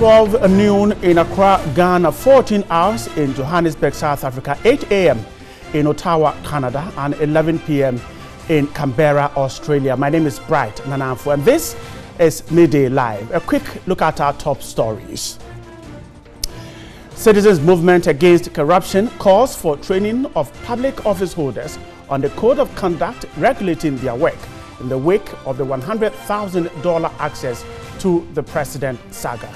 12 noon in Accra, Ghana, 14 hours in Johannesburg, South Africa, 8 a.m. in Ottawa, Canada, and 11 p.m. in Canberra, Australia. My name is Bright Nanamfu, and this is Midday Live. A quick look at our top stories. Citizens Movement Against Corruption calls for training of public office holders on the code of conduct regulating their work in the wake of the $100,000 access to the president saga.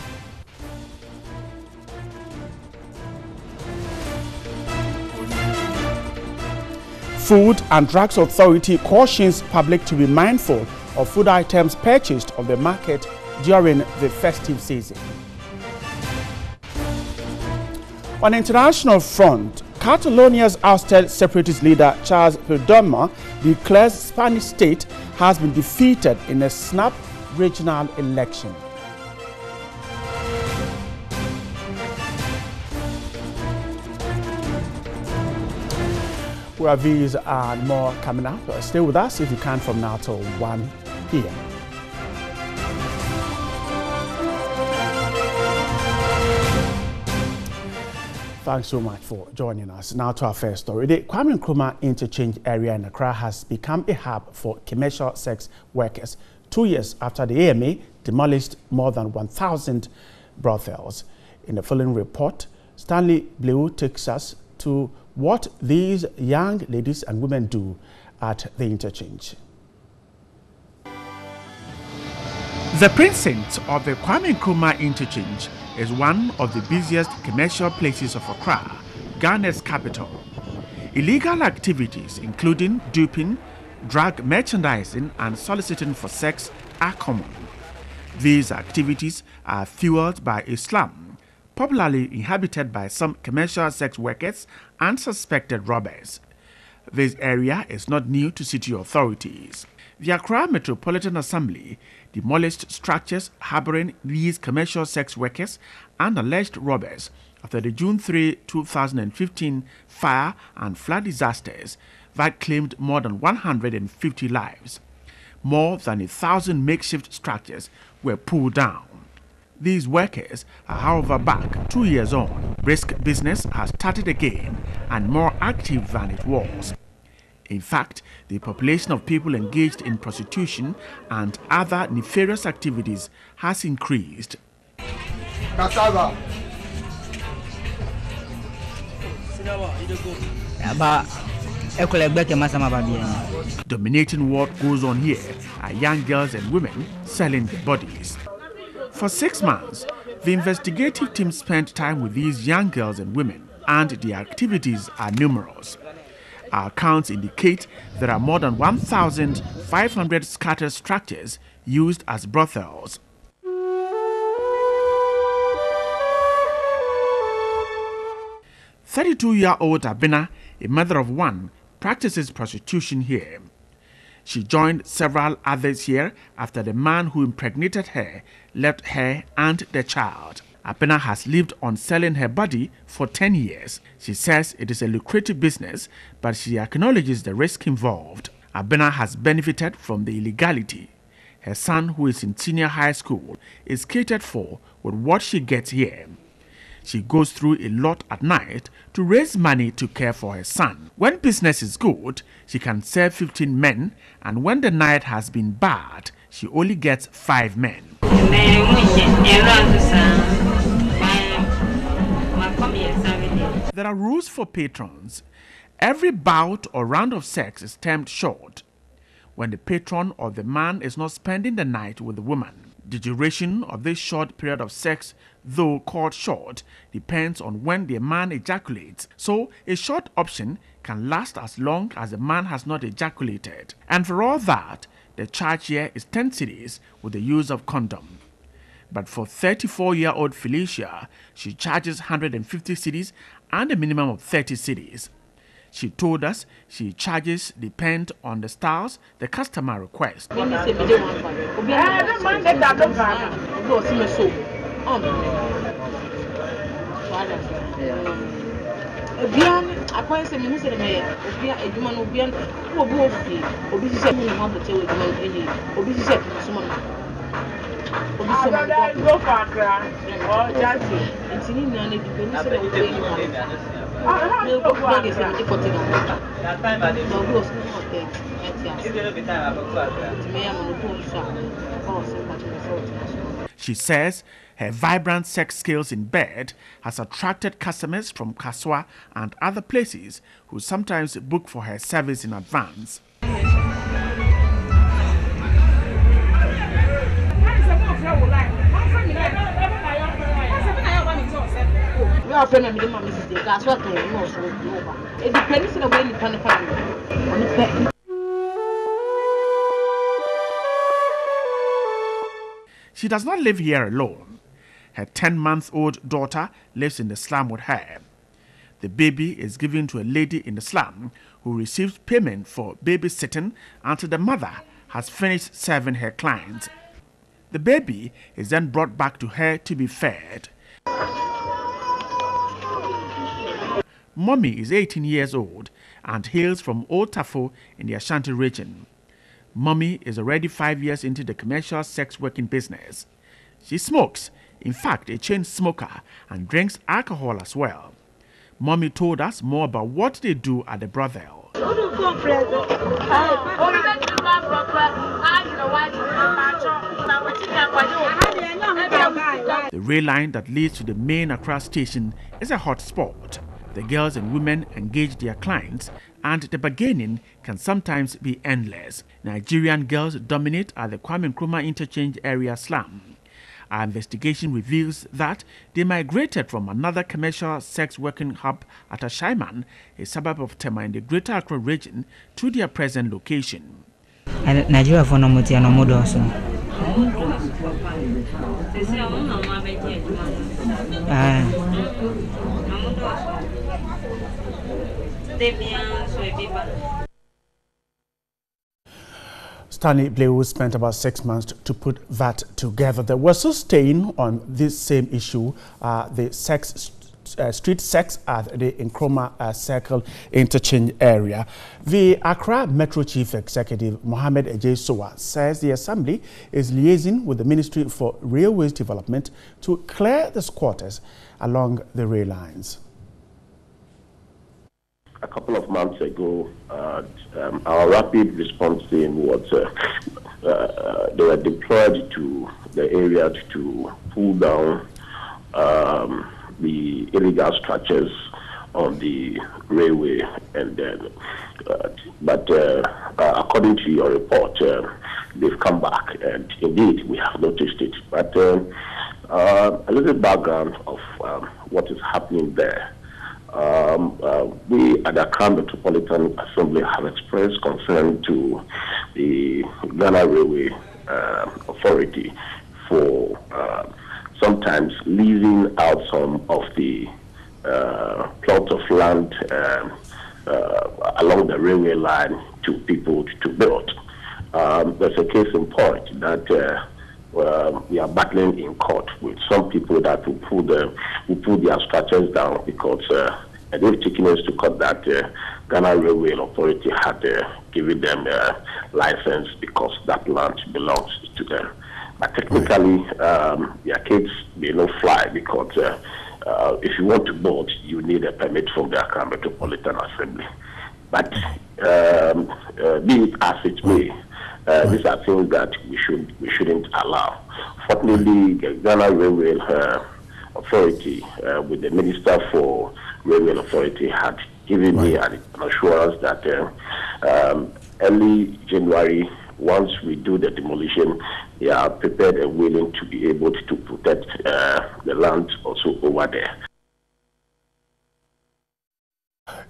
Food and Drugs Authority cautions public to be mindful of food items purchased on the market during the festive season. On the international front, Catalonia's ousted separatist leader Charles Puigdemont declares Spanish state has been defeated in a snap regional election. We have these and more coming up. Stay with us if you can from now till 1 p.m. Thanks so much for joining us. Now to our first story. The Kwame Nkrumah interchange area in Accra has become a hub for commercial sex workers 2 years after the AMA demolished more than 1,000 brothels. In the following report, Stanley Bleu takes us to what these young ladies and women do at the interchange. The precinct of the Kwame Nkrumah interchange is one of the busiest commercial places of Accra, Ghana's capital. Illegal activities including duping, drug merchandising and soliciting for sex are common. These activities are fueled by a slum, popularly inhabited by some commercial sex workers and suspected robbers. This area is not new to city authorities. The Accra Metropolitan Assembly demolished structures harboring these commercial sex workers and alleged robbers after the June 3, 2015 fire and flood disasters that claimed more than 150 lives. More than 1,000 makeshift structures were pulled down. These workers are, however, back 2 years on. Brisk business has started again and more active than it was. In fact, the population of people engaged in prostitution and other nefarious activities has increased. Dominating what goes on here are young girls and women selling their bodies. For 6 months, the investigative team spent time with these young girls and women, and the activities are numerous. Our accounts indicate there are more than 1,500 scattered structures used as brothels. "32-year-old Abena, a mother of one, practices prostitution here. She joined several others here after the man who impregnated her left her and the child. Abena has lived on selling her body for 10 years. She says it is a lucrative business, but she acknowledges the risk involved. Abena has benefited from the illegality. Her son, who is in senior high school, is catered for with what she gets here. She goes through a lot at night to raise money to care for her son. When business is good, she can serve 15 men, and when the night has been bad, she only gets 5 men. There are rules for patrons. Every bout or round of sex is termed short when the patron or the man is not spending the night with the woman. The duration of this short period of sex, though called short, depends on when the man ejaculates. So a short option can last as long as the man has not ejaculated. And for all that, the charge here is 10 cedis with the use of condom. But for 34-year-old Felicia, she charges 150 cedis and a minimum of 30 cedis. She told us she charges depend on the styles the customer requests. Go for Accra or Jackson. It's in the She says her vibrant sex skills in bed has attracted customers from Kaswa and other places who sometimes book for her service in advance. She does not live here alone. Her 10-month-old daughter lives in the slum with her. The baby is given to a lady in the slum who receives payment for babysitting until the mother has finished serving her clients. The baby is then brought back to her to be fed. Mommy is 18 years old and hails from Old Tafo in the Ashanti region. Mommy is already 5 years into the commercial sex working business. She smokes, in fact a chain smoker, and drinks alcohol as well. Mommy told us more about what they do at the brothel. The rail line that leads to the main Accra station is a hot spot. The girls and women engage their clients, and the bargaining can sometimes be endless. Nigerian girls dominate at the Kwame Nkrumah Interchange area slum. Our investigation reveals that they migrated from another commercial sex working hub at Ashaiman, a suburb of Tema in the Greater Accra region, to their present location. Nigeria for no modo also. Stanley Blewu spent about 6 months to put that together. There was still staying on this same issue, the street sex at the Nkrumah Circle interchange area. The Accra Metro Chief Executive Mohammed Ejei-Sowa says the Assembly is liaising with the Ministry for Railways Development to clear the squatters along the rail lines. A couple of months ago, our rapid response team was they were deployed to the area to pull down the illegal structures on the railway, and then, but according to your report, they've come back, and indeed we have noticed it. But a little background of what is happening there. We at the Accra Metropolitan Assembly have expressed concern to the Ghana Railway Authority for sometimes leasing out some of the plots of land along the railway line to people to build. There's a case in point that we are battling in court with some people that will pull their structures down because they've taken us to court that Ghana Railway Authority had given them a license because that land belongs to them. But technically, their case may not fly because if you want to build, you need a permit from the Accra Metropolitan Assembly. But be it as it may, these are things that we shouldn't allow. Fortunately, the Ghana Railway Authority, with the Minister for Railway Authority, had given me an assurance that early January, once we do the demolition, they are prepared and willing to be able to protect the land also over there.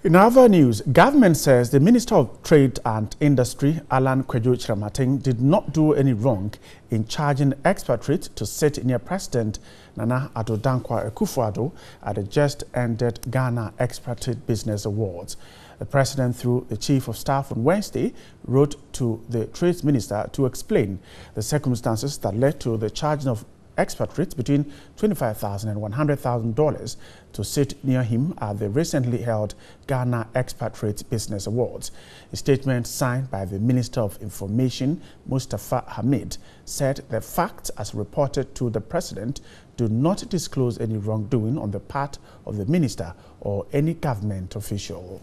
In other news, government says the Minister of Trade and Industry, Alan Kwadwo Kyerematen, did not do any wrong in charging expatriates to sit near President Nana Addo Dankwa Akufo-Addo at the just-ended Ghana Expatriate Business Awards. The President, through the Chief of Staff on Wednesday, wrote to the Trade Minister to explain the circumstances that led to the charging of expatriates between $25,000 and $100,000 to sit near him at the recently held Ghana Expatriate Business Awards. A statement signed by the Minister of Information, Mustafa Hamid, said the facts as reported to the President do not disclose any wrongdoing on the part of the minister or any government official.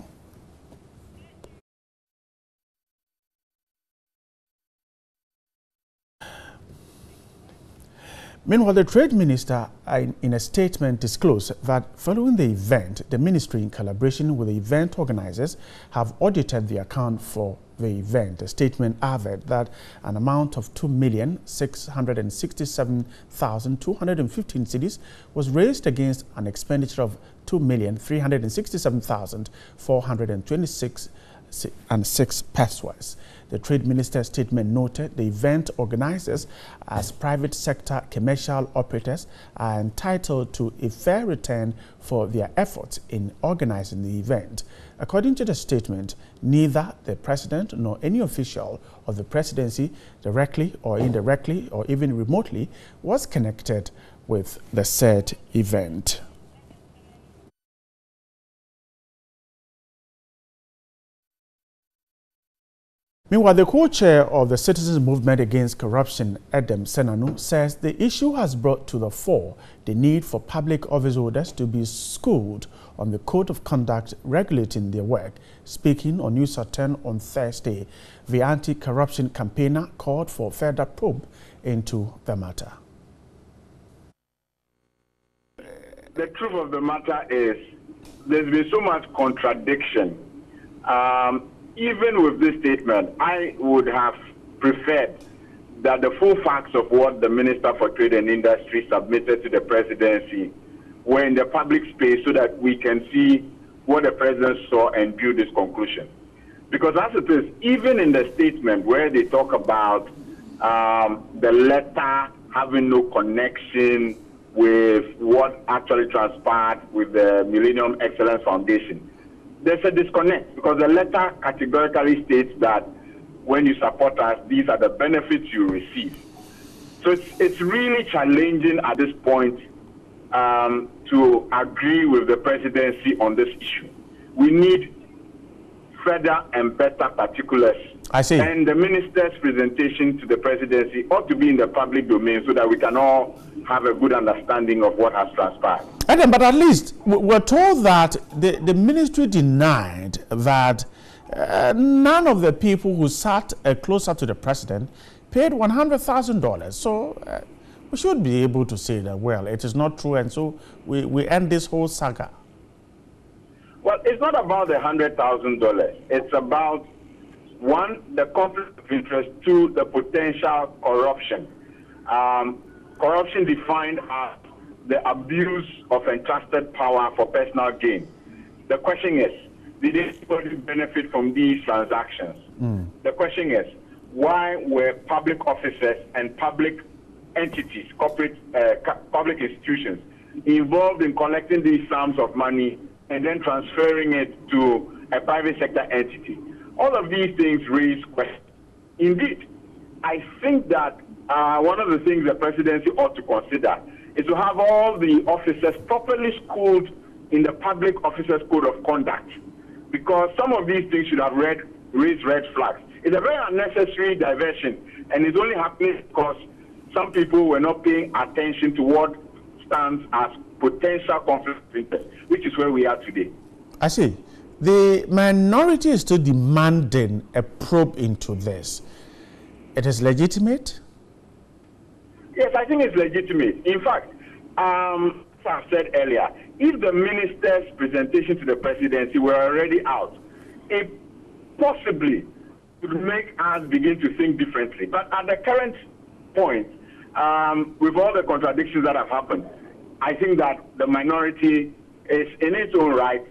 Meanwhile, the Trade Minister, in a statement, disclosed that following the event, the ministry, in collaboration with the event organizers, have audited the account for the event. The statement added that an amount of 2,667,215 cedis was raised against an expenditure of 2,367,426.6 pesos. The Trade Minister's statement noted the event organizers, as private sector commercial operators, are entitled to a fair return for their efforts in organizing the event. According to the statement, neither the President nor any official of the presidency, directly or indirectly or even remotely, was connected with the said event. Meanwhile, the co-chair of the Citizens Movement Against Corruption, Edem Senanu, says the issue has brought to the fore the need for public office holders to be schooled on the code of conduct regulating their work. Speaking on News at 10 on Thursday, the anti-corruption campaigner called for further probe into the matter. The truth of the matter is there's been so much contradiction. Even with this statement, I would have preferred that the full facts of what the Minister for Trade and Industry submitted to the presidency were in the public space so that we can see what the president saw and build this conclusion. Because as it is, even in the statement where they talk about the letter having no connection with what actually transpired with the Millennium Excellence Foundation, there's a disconnect, because the letter categorically states that when you support us, these are the benefits you receive. So it's really challenging at this point to agree with the presidency on this issue. We need further and better particulars. I see. And the minister's presentation to the presidency ought to be in the public domain so that we can all have a good understanding of what has transpired. Adam, but at least we're told that the ministry denied that none of the people who sat closer to the president paid $100,000. So we should be able to say that, well, it is not true, and so we end this whole saga. Well, it's not about the $100,000. It's about, one, the conflict of interest, two, the potential corruption. Corruption defined as the abuse of entrusted power for personal gain. The question is, did anybody benefit from these transactions? The question is, why were public officers and public entities, corporate, public institutions, involved in collecting these sums of money and then transferring it to a private sector entity? All of these things raise questions. Indeed, I think that one of the things the presidency ought to consider is to have all the officers properly schooled in the Public Officers Code of Conduct, because some of these things should have raised red flags. It's a very unnecessary diversion, and it's only happening because some people were not paying attention to what stands as potential conflict of interest, which is where we are today. I see. The minority is still demanding a probe into this. It is legitimate? Yes, I think it's legitimate. In fact, as I said earlier, if the minister's presentation to the presidency were already out, it possibly would make us begin to think differently. But at the current point, with all the contradictions that have happened, I think that the minority is in its own right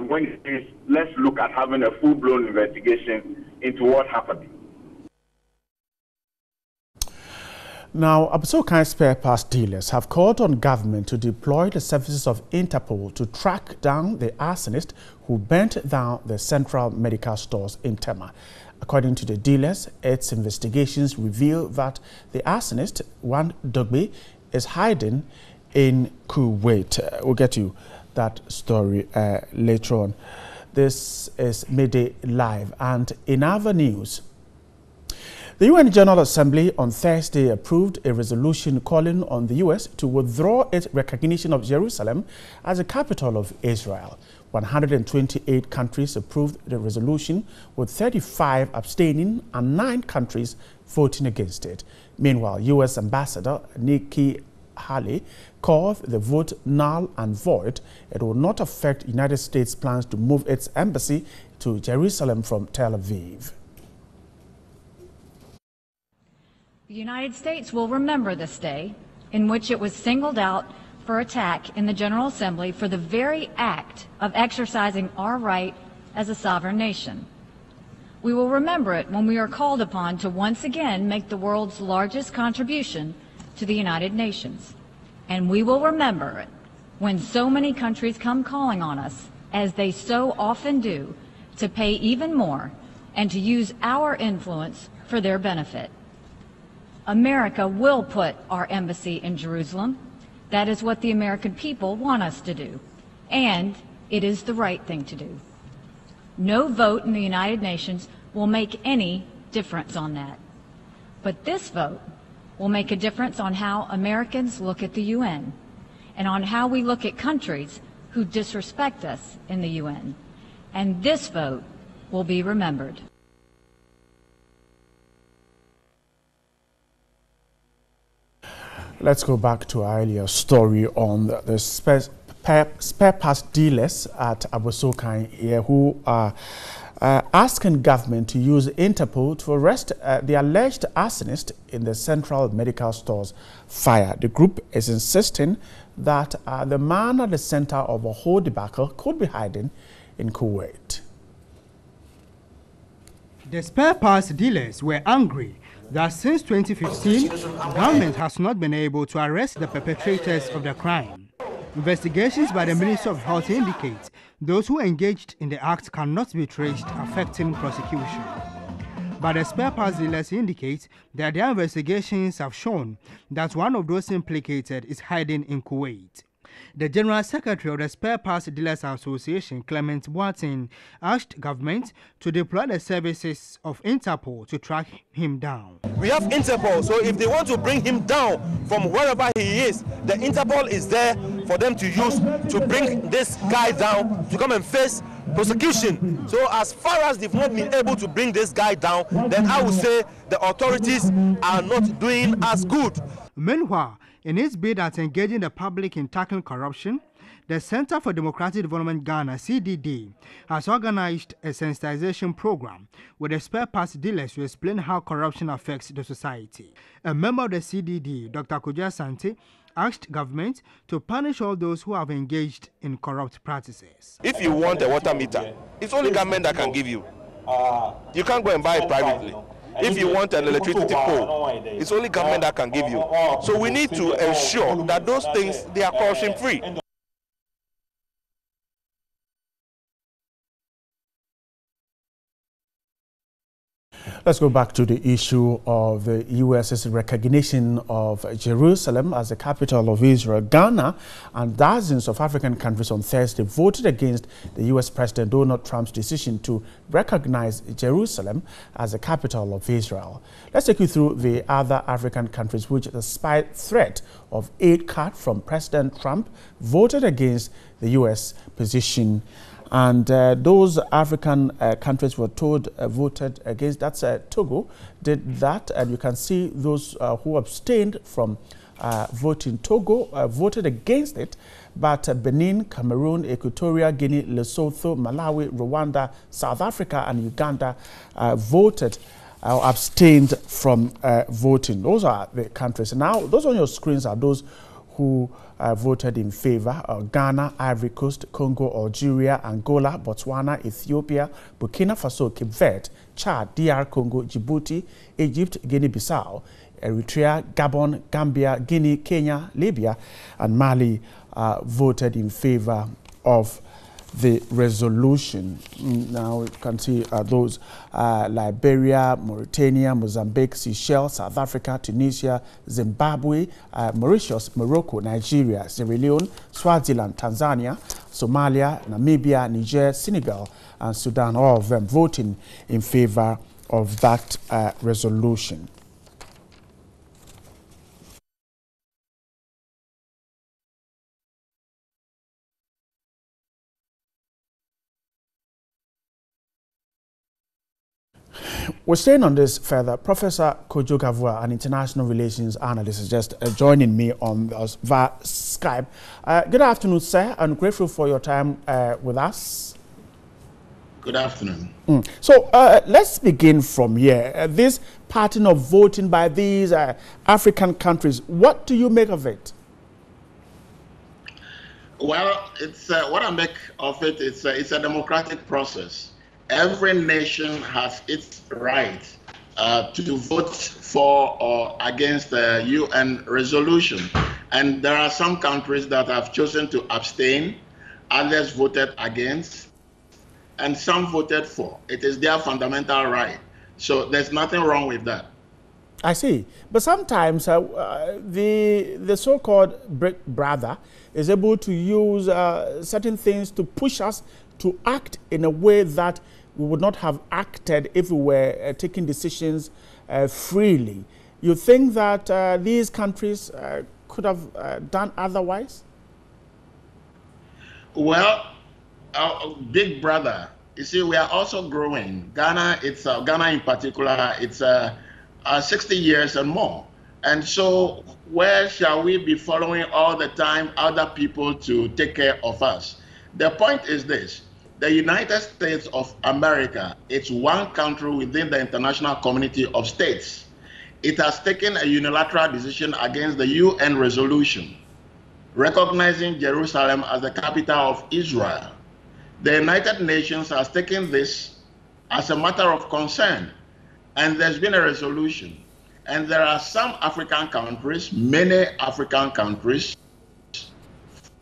when it says, let's look at having a full-blown investigation into what happened. Now, Abusokan spare parts dealers have called on government to deploy the services of Interpol to track down the arsonist who burnt down the Central Medical Stores in Tema. According to the dealers, its investigations reveal that the arsonist, Wan Dogbe, is hiding in Kuwait. We'll get you that story later on. This is Midday Live, and in other news, the UN General Assembly on Thursday approved a resolution calling on the U.S. to withdraw its recognition of Jerusalem as the capital of Israel. 128 countries approved the resolution, with 35 abstaining and 9 countries voting against it. Meanwhile, U.S. Ambassador Nikki Haley called the vote null and void. It will not affect United States plans to move its embassy to Jerusalem from Tel Aviv. The United States will remember this day in which it was singled out for attack in the General Assembly for the very act of exercising our right as a sovereign nation. We will remember it when we are called upon to once again make the world's largest contribution to the United Nations. And we will remember it when so many countries come calling on us, as they so often do, to pay even more and to use our influence for their benefit. America will put our embassy in Jerusalem. That is what the American people want us to do. And it is the right thing to do. No vote in the United Nations will make any difference on that. But this vote will make a difference on how Americans look at the UN and on how we look at countries who disrespect us in the UN. And this vote will be remembered. Let's go back to our earlier story on the spare parts dealers at Abossey here who are asking government to use Interpol to arrest the alleged arsonist in the Central Medical Stores fire. The group is insisting that the man at the center of a whole debacle could be hiding in Kuwait. The spare parts dealers were angry that since 2015, the government has not been able to arrest the perpetrators of the crime. Investigations by the Ministry of Health indicate those who engaged in the act cannot be traced, affecting prosecution. But the spare parts dealers indicate that their investigations have shown that one of those implicated is hiding in Kuwait. The General Secretary of the Spare Parts Dealers Association, Clement Boateng, asked government to deploy the services of Interpol to track him down. We have Interpol, so if they want to bring him down from wherever he is, the Interpol is there for them to use to bring this guy down to come and face prosecution. So as far as they've not been able to bring this guy down, then I would say the authorities are not doing as good. Meanwhile, in its bid at engaging the public in tackling corruption, the Center for Democratic Development Ghana, CDD, has organized a sensitization program with the spare parts dealers to explain how corruption affects the society. A member of the CDD, Dr. Kojo Asante, asked government to punish all those who have engaged in corrupt practices. If you want a water meter, it's only government that can give you. You can't go and buy it privately. If you want an electricity pole, it's only government that can give you. So we need to ensure that those things, they are corruption free. Let's go back to the issue of the U.S.'s recognition of Jerusalem as the capital of Israel. Ghana and dozens of African countries on Thursday voted against the U.S. President Donald Trump's decision to recognize Jerusalem as the capital of Israel. Let's take you through the other African countries which, despite threat of aid cut from President Trump, voted against the U.S. position. And those African countries were told voted against. That's Togo did that, and you can see those who abstained from voting. Togo voted against it, but Benin, Cameroon, Equatorial Guinea, Lesotho, Malawi, Rwanda, South Africa, and Uganda voted or abstained from voting. Those are the countries. Now, those on your screens are those who voted in favor: Ghana, Ivory Coast, Congo, Algeria, Angola, Botswana, Ethiopia, Burkina Faso, Cape Verde, Chad, DR Congo, Djibouti, Egypt, Guinea-Bissau, Eritrea, Gabon, Gambia, Guinea, Kenya, Libya, and Mali voted in favor of the resolution. Now you can see those Liberia, Mauritania, Mozambique, Seychelles, South Africa, Tunisia, Zimbabwe, Mauritius, Morocco, Nigeria, Sierra Leone, Swaziland, Tanzania, Somalia, Namibia, Niger, Senegal, and Sudan, all of them voting in favor of that resolution. We're staying on this further. Professor Kojo Gavua, an international relations analyst, is just joining me on via Skype. Good afternoon, sir. I'm grateful for your time with us. Good afternoon. So let's begin from here. This pattern of voting by these African countries, what do you make of it? Well, it's what I make of it. It's a democratic process. Every nation has its right to vote for or against the UN resolution. And there are some countries that have chosen to abstain, others voted against, and some voted for. It is their fundamental right. So there's nothing wrong with that. I see. But sometimes the so-called Big Brother is able to use certain things to push us to act in a way that we would not have acted if we were taking decisions freely. You think that these countries could have done otherwise? Well, Big Brother, you see, we are also growing. Ghana, Ghana in particular, it's 60 years and more. And so where shall we be following all the time other people to take care of us? The point is this. The United States of America, it's one country within the international community of states. It has taken a unilateral decision against the UN resolution, recognizing Jerusalem as the capital of Israel. The United Nations has taken this as a matter of concern, and there's been a resolution. And there are some African countries, many African countries,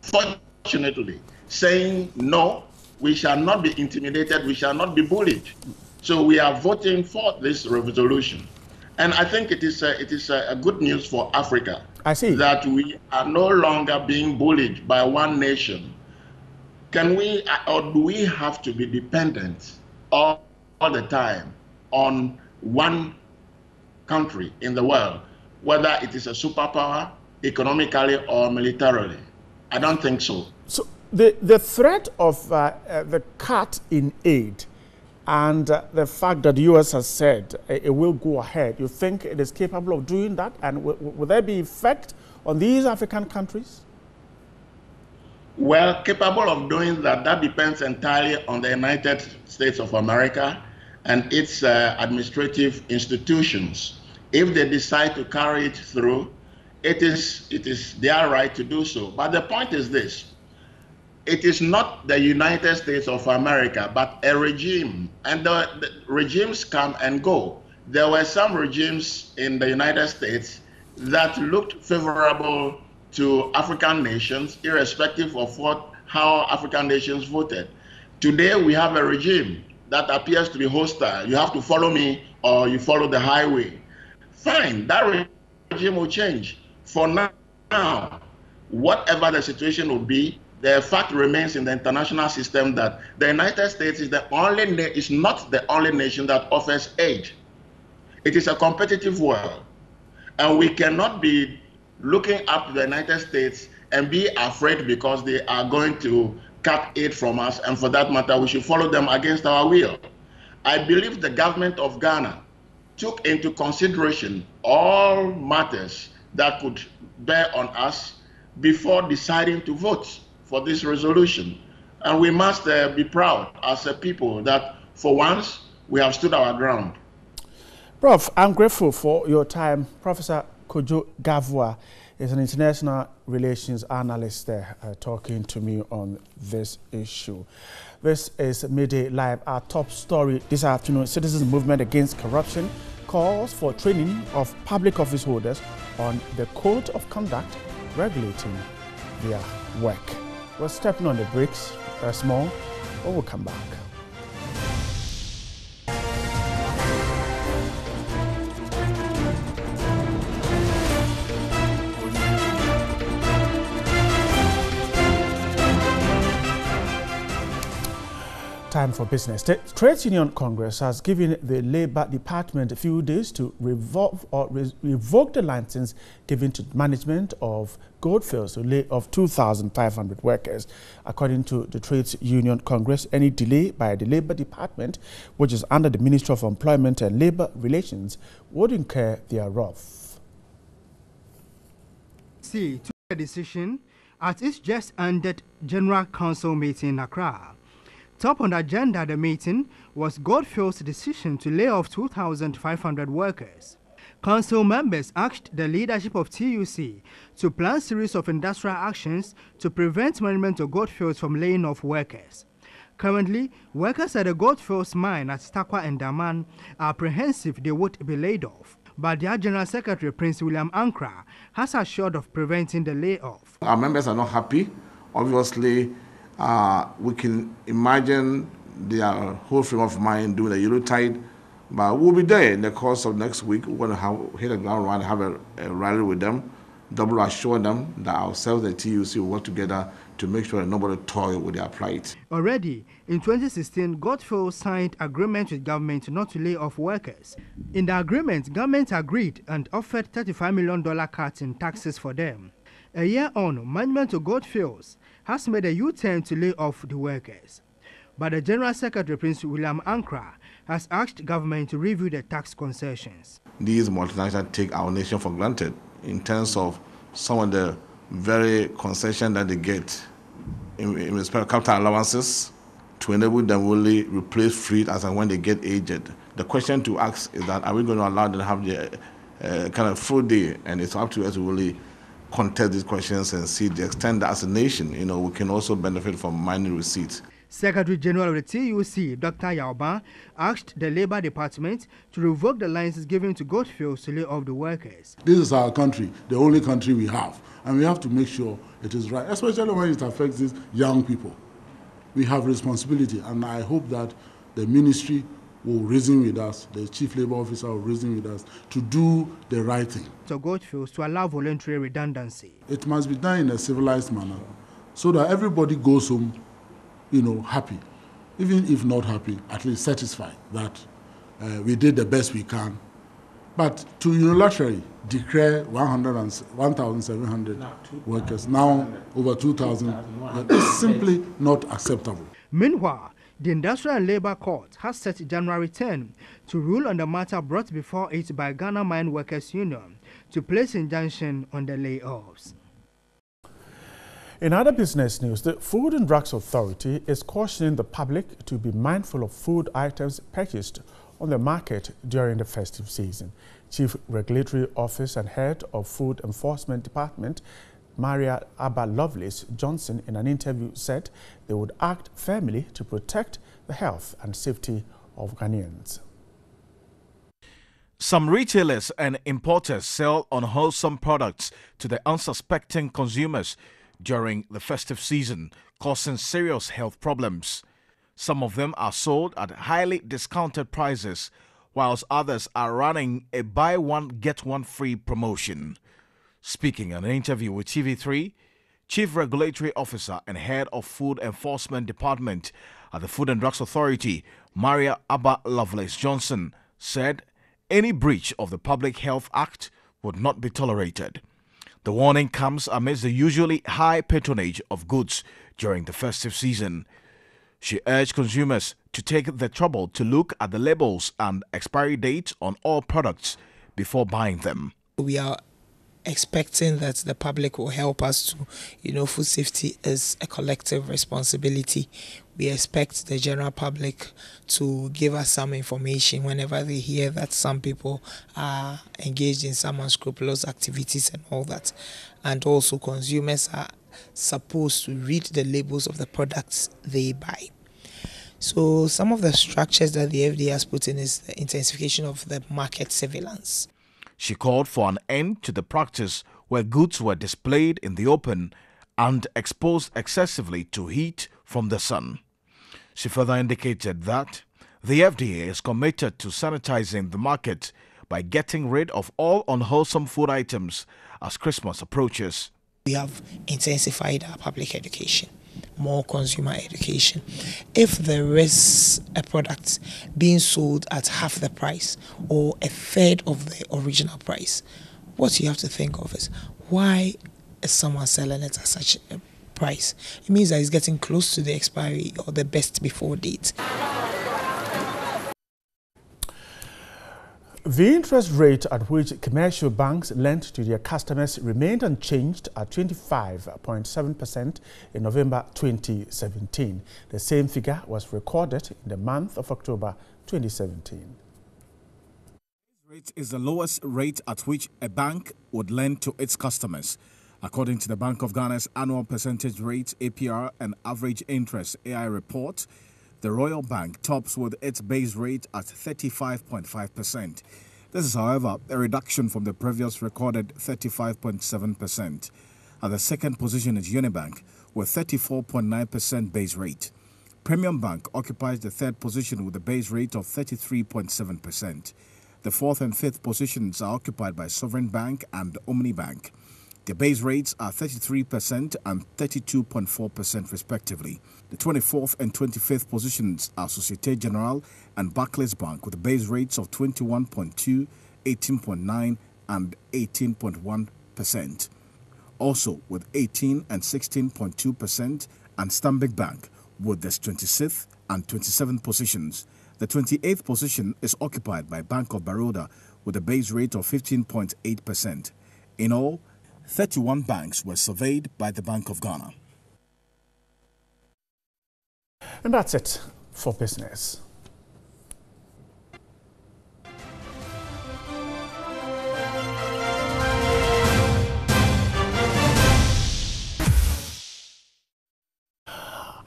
fortunately, saying no, we shall not be intimidated, we shall not be bullied. So we are voting for this resolution. And I think it is a good news for Africa. I see. That we are no longer being bullied by one nation. Can we, or do we have to be dependent all the time on one country in the world, whether it is a superpower, economically or militarily? I don't think so. So the threat of the cut in aid and the fact that the U.S. has said it will go ahead, you think it is capable of doing that? And will there be effect on these African countries? Well, capable of doing that, that depends entirely on the United States of America and its administrative institutions. If they decide to carry it through, it is their right to do so. But the point is this. It is not the United States of America, but a regime. And the regimes come and go. There were some regimes in the United States that looked favorable to African nations, irrespective of how African nations voted. Today, we have a regime that appears to be hostile. You have to follow me or you follow the highway. Fine, that regime will change. For now, whatever the situation will be, the fact remains in the international system that the United States is not the only nation that offers aid. It is a competitive world. And we cannot be looking up to the United States and be afraid because they are going to cut aid from us. And for that matter, we should follow them against our will. I believe the government of Ghana took into consideration all matters that could bear on us before deciding to vote for this resolution. And we must be proud as a people that for once we have stood our ground. Prof, I'm grateful for your time. Professor Kojo Gavua is an international relations analyst there talking to me on this issue. This is Midday Live. Our top story this afternoon, Citizens Movement Against Corruption calls for training of public office holders on the code of conduct regulating their work. We're stepping on the brakes. There's more, but we'll come back. Time for business. The Trades Union Congress has given the Labour Department a few days to revoke the license given to management of Goldfields to lay off 2,500 workers. According to the Trades Union Congress, any delay by the Labour Department, which is under the Ministry of Employment and Labour Relations, would incur their wrath. Took a decision at its just ended General Council meeting in Accra. Top on the agenda of the meeting was Goldfields' decision to lay off 2,500 workers. Council members asked the leadership of TUC to plan a series of industrial actions to prevent management of Goldfields from laying off workers. Currently, workers at the Goldfields mine at Takwa and Daman are apprehensive they would be laid off. But their General Secretary, Prince William Ankra, has assured of preventing the layoff. Our members are not happy. Obviously, we can imagine their whole frame of mind doing a Eurotide, but we'll be there in the course of next week. We're going to hit the ground run, have a rally with them, double assure them that ourselves and TUC will work together to make sure that nobody toil with their plight. Already, in 2016, Goldfields signed agreement with government not to lay off workers. In the agreement, government agreed and offered $35 million cut in taxes for them. A year on, management of Goldfields has made a U-turn to lay off the workers. But the General Secretary, Prince William Ankra, has asked government to review the tax concessions. These multinationals take our nation for granted in terms of some of the very concessions that they get in respect of capital allowances to enable them really replace fleet as and when they get aged. The question to ask is that, are we going to allow them to have the kind of full day? And it's up to us to really contest these questions and see the extent that as a nation, we can also benefit from mining receipts. Secretary General of the TUC, Dr. Yauba, asked the Labour Department to revoke the licenses given to Goldfields to lay off the workers. This is our country, the only country we have, and we have to make sure it is right, especially when it affects these young people. We have responsibility, and I hope that the ministry will reason with us, the Chief Labour Officer will reason with us to do the right thing. So Goldfields to allow voluntary redundancy. It must be done in a civilized manner so that everybody goes home, happy. Even if not happy, at least satisfied that we did the best we can. But to unilaterally declare 1,700 workers, now over 2,000, is simply not acceptable. Meanwhile, the Industrial and Labour Court has set January 10 to rule on the matter brought before it by Ghana Mine Workers Union to place injunction on the layoffs. In other business news, the Food and Drugs Authority is cautioning the public to be mindful of food items purchased on the market during the festive season. Chief Regulatory Officer and Head of Food Enforcement Department, Maria Abba Lovelace Johnson, in an interview said they would act firmly to protect the health and safety of Ghanaians. Some retailers and importers sell unwholesome products to the unsuspecting consumers during the festive season, causing serious health problems. Some of them are sold at highly discounted prices, whilst others are running a buy one, get one free promotion. Speaking in an interview with TV3, Chief Regulatory Officer and Head of Food Enforcement Department at the Food and Drugs Authority, Maria Abba Lovelace Johnson, said any breach of the Public Health Act would not be tolerated. The warning comes amidst the usually high patronage of goods during the festive season. She urged consumers to take the trouble to look at the labels and expiry dates on all products before buying them. We are expecting that the public will help us to, food safety is a collective responsibility. We expect the general public to give us some information whenever they hear that some people are engaged in some unscrupulous activities and all that. And also consumers are supposed to read the labels of the products they buy. So some of the structures that the FDA has put in is the intensification of the market surveillance. She called for an end to the practice where goods were displayed in the open and exposed excessively to heat from the sun. She further indicated that the FDA is committed to sanitizing the market by getting rid of all unwholesome food items as Christmas approaches. We have intensified our public education, more consumer education. If there is a product being sold at half the price or a third of the original price, what you have to think of is, why is someone selling it at such a price? It means that it's getting close to the expiry or the best before date. The interest rate at which commercial banks lent to their customers remained unchanged at 25.7% in November 2017. The same figure was recorded in the month of October 2017. Rate is the lowest rate at which a bank would lend to its customers. According to the Bank of Ghana's annual percentage rate, APR, and average interest AI report, the Royal Bank tops with its base rate at 35.5%. This is, however, a reduction from the previous recorded 35.7%. At the second position is Unibank with 34.9% base rate. Premium Bank occupies the third position with a base rate of 33.7%. The fourth and fifth positions are occupied by Sovereign Bank and Omni Bank. The base rates are 33% and 32.4% respectively. The 24th and 25th positions are Societe Generale and Barclays Bank with base rates of 21.2%, 18.9% and 18.1%. Also with 18 and 16.2%, and Stanbic Bank with the 26th and 27th positions. The 28th position is occupied by Bank of Baroda with a base rate of 15.8%. In all, 31 banks were surveyed by the Bank of Ghana. And that's it for business.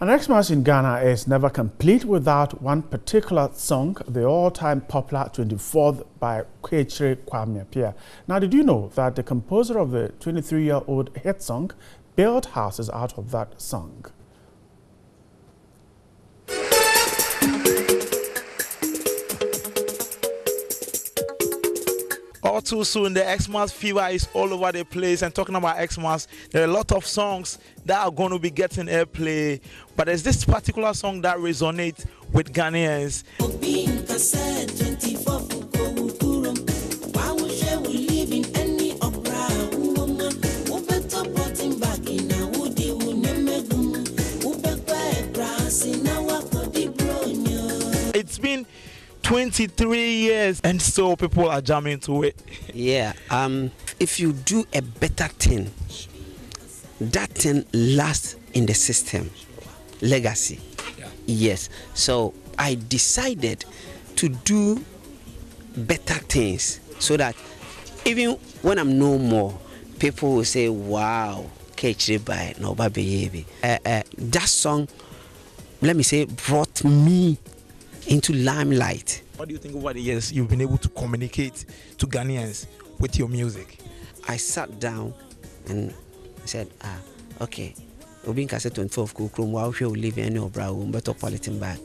An Xmas in Ghana is never complete without one particular song, the all-time popular 24th by Kwechire Kwame Appiah. Now, did you know that the composer of the 23-year-old hit song built houses out of that song? All too soon, the Xmas fever is all over the place. And talking about Xmas, there are a lot of songs that are going to be getting airplay. But there's this particular song that resonates with Ghanaians. It's been 23 years and so people are jamming to it. Yeah, if you do a better thing, that thing lasts in the system. Legacy. Yeah. Yes. So I decided to do better things so that even when I'm no more, people will say, wow, Kwechire by Noba Baby. That song, let me say, brought me into limelight. What do you think over the years you've been able to communicate to Ghanaians with your music? I sat down and said, okay, Obin Kase 24 Kukrum, wow, we live in any obra, better politin back.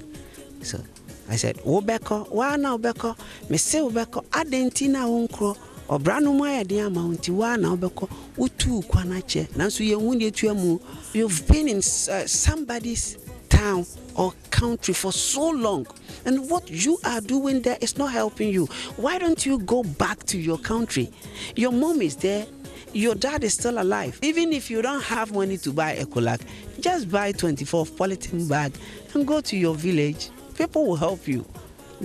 So I said, Obeko, why now Beko? Me say Obeko, Adentina Unkro, or Branumaya dear Mounty, why now Beko, Utu Kwanache, Nansu Yawundi Tuamu. You've been in somebody's town or country for so long, and what you are doing there is not helping you. Why don't you go back to your country? Your mom is there, your dad is still alive. Even if you don't have money to buy a Kolak, just buy 24 polythene bag and go to your village. People will help you.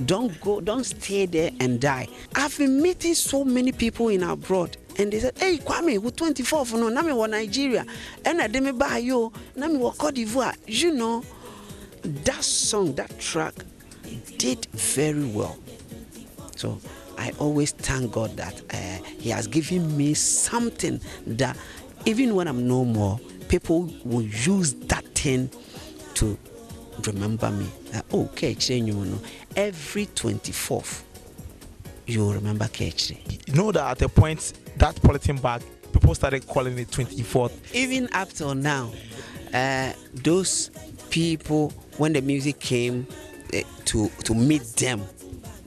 Don't stay there and die. I've been meeting so many people in abroad, and they said, hey, Kwame, with 24 for no, Nami wa Nigeria, and I didn't buy you, Nami wa Cote d'Ivoire. You know, that song, that track did very well. So I always thank God that He has given me something that even when I'm no more, people will use that thing to remember me. Oh, Kwechire, you know, every 24th, you remember Kwechire. You know that at a point, that polythene bag, people people started calling it 24th. Even up till now, those people, when the music came to meet them,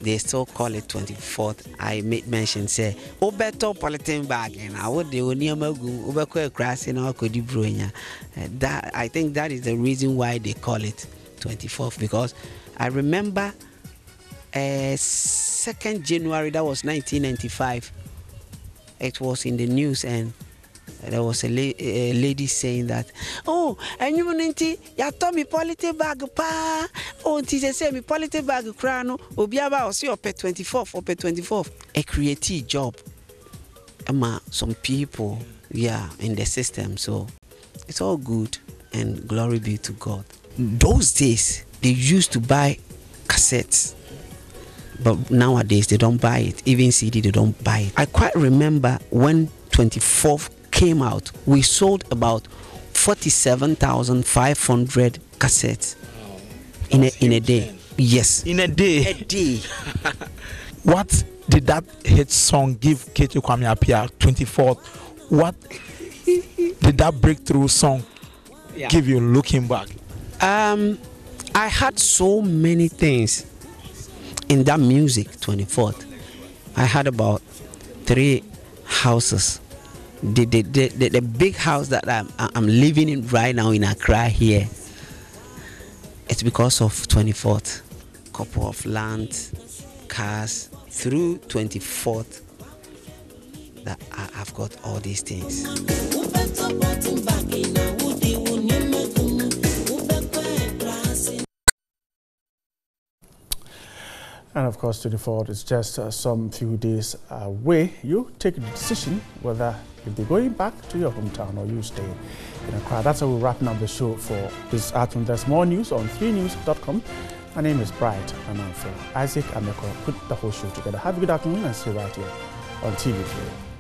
they still call it 24th. I made mention, say, Obeto Politin bag, and I would the Oniamagu, Obeko Crass, and Alcodi Brunya. That I think that is the reason why they call it 24th, because I remember 2nd January, that was 1995. It was in the news, and there was a lady saying that, oh, and you told me polity bag pa. Oh, they say me polity bag crano. Obiaba or see up 24th. A creative job. Some people, in the system. So it's all good, and glory be to God. Those days they used to buy cassettes, but nowadays they don't buy it. Even CD, they don't buy it. I quite remember when 24th came out, we sold about 47,500 cassettes in a day. Yes. In a day. A day. What did that hit song give Ketu Kwame Appiah 24th? What did that breakthrough song give you looking back? I had so many things in that music 24th. I had about 3 houses. The big house that I'm living in right now in Accra here, it's because of 24th. Couple of land, cars, through 24th that I've got all these things. And of course, 24th is just some few days away. You take the decision whether you'll be going back to your hometown or you stay in Accra. That's how we're wrapping up the show for this afternoon. There's more news on 3news.com. My name is Bright Amanfo. Isaac Ameko put the whole show together. Have a good afternoon and see you right here on TV3.